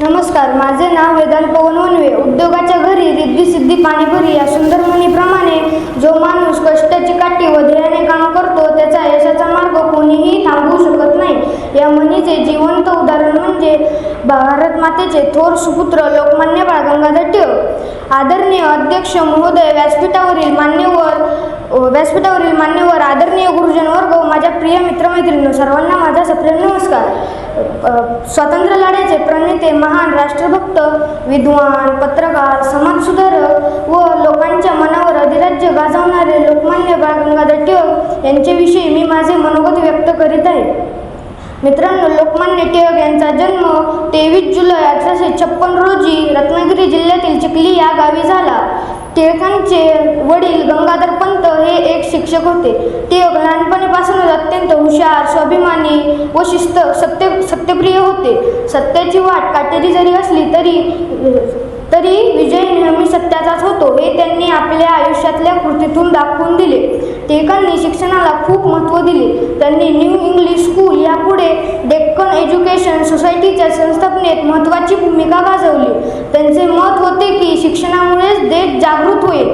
नमस्कार, माझे नाव वेदांत पवन वनवे. उद्योगाच्या घरी रिद्धी सिद्धी पाणीपुरी या सुंदर म्हणीप्रमाणे जो माणूस कष्टाची काठी व ध्येयाने काम करतो त्याचा यशाचा मार्ग कोणीही थांबवू शकत नाही. या म्हणीचे जिवंत उदाहरण म्हणजे भारत मातेचे थोर सुपुत्र लोकमान्य बाळ गंगाधर टिळक. आदरणीय अध्यक्ष महोदय, व्यासपीठावरील मान्यवर, आदरणीय गुरुजन वर्ग, माझ्या प्रिय मित्रमैत्रिणी, सर्वांना माझा सप्रेम नमस्कार. स्वातंत्र्य लढ्याचे प्रणेते, महान राष्ट्रभक्त, विद्वान, पत्रकार, समाजसुधारक व लोकांच्या मनावर अधिराज्य गाजवणारे लोकमान्य बाळ गंगाधर टिळक यांच्याविषयी मी माझे मनोगत व्यक्त करीत आहे. मित्रांनो, लोकमान्य टिळक यांचा जन्म 23 जुलै 1856 रोजी रत्नागिरी जिल्ह्यातील चिखली या गावी झाला. टिळकांचे वडील गंगाधर पंत हे एक शिक्षक होते. टिळक लहानपणीपासूनच अत्यंत हुशार, स्वाभिमानी व सत्यप्रिय होते. सत्याची वाट काटेरी जरी असली तरी विजय नेहमी सत्याचाच होतो हे त्यांनी आपल्या आयुष्यातल्या कृतीतून दाखवून दिले. टिळकांनी शिक्षणाला खूप महत्त्व दिले. त्यांनी न्यू इंग्लिश स्कूल यापुढे डेक्कन एज्युकेशन सोसायटीच्या संस्थापनेत महत्त्वाची भूमिका गाजवली. त्यांचे मत होते की शिक्षणामुळेच देश जागृत होईल.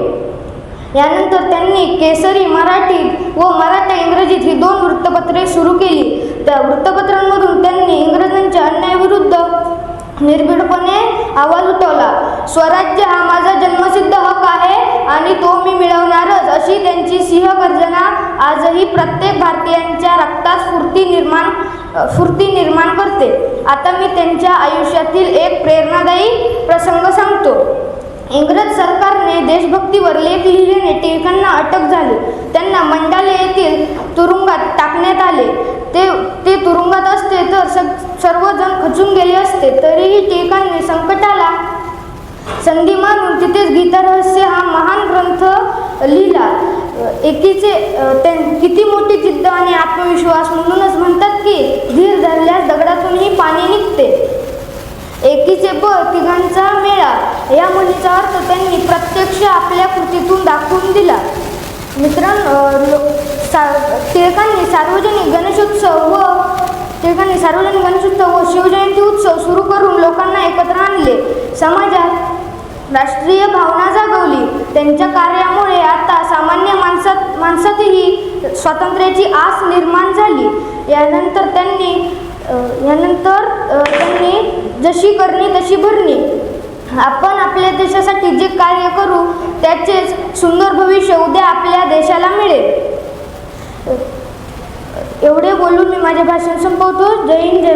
यानंतर त्यांनी केसरी मराठीत व मराठा इंग्रजीत ही 2 वृत्तपत्रे सुरू केली. त्या वृत्तपत्रांमधून त्यांनी इंग्रजांच्या अन्यायाविरुद्ध निर्भीडपणे आवाज उठवला. स्वराज्य हा माझा जन्मसिद्ध हक्क आहे आणि तो मी मिळवणारच, अशी त्यांची सिंहगर्जना आजही प्रत्येक भारतीयांच्या रक्तात स्फूर्ती निर्माण करते. आता मी त्यांच्या आयुष्यातील एक प्रेरणादायी प्रसंग सांगतो. इंग्रज सरकारने देशभक्तीवर लेख लिहिल्याने टिळकांना अटक झाली. त्यांना मंडाले येथील तुरुंगात टाकण्यात आले. ते तुरुंगात असते तर सर्वजण खचून गेले असते. तरीही टिळकांनी संकटाला संधी मानून तिथेच गीता रहस्य हा महान ग्रंथ लिहिला. किती मोठी जिद्द आणि आत्मविश्वास. म्हणूनच म्हणतात की धीर धरल्यास दगडातूनही पाणी निघते. एकीचे बळ तिघांचा मेळा या म्हणीचा अर्थ त्यांनी प्रत्यक्ष आपल्या कृतीतून दाखवून दिला. मित्रांनो, टिळकांनी सार्वजनिक गणेशोत्सव व शिवजयंती उत्सव सुरू करून लोकांना एकत्र आणले. समाजात राष्ट्रीय भावना जागवली. त्यांच्या कार्यामुळे आता सामान्य माणसातही स्वातंत्र्याची आस निर्माण झाली. यानंतर त्यांनी जशी करणी तशी भरणी. आपण आपल्या देशासाठी जे कार्य करू त्याचेच सुंदर भविष्य उद्या आपल्या देशाला मिळेल. एवढे बोलून मी माझे भाषण संपवतो. जय हिंद.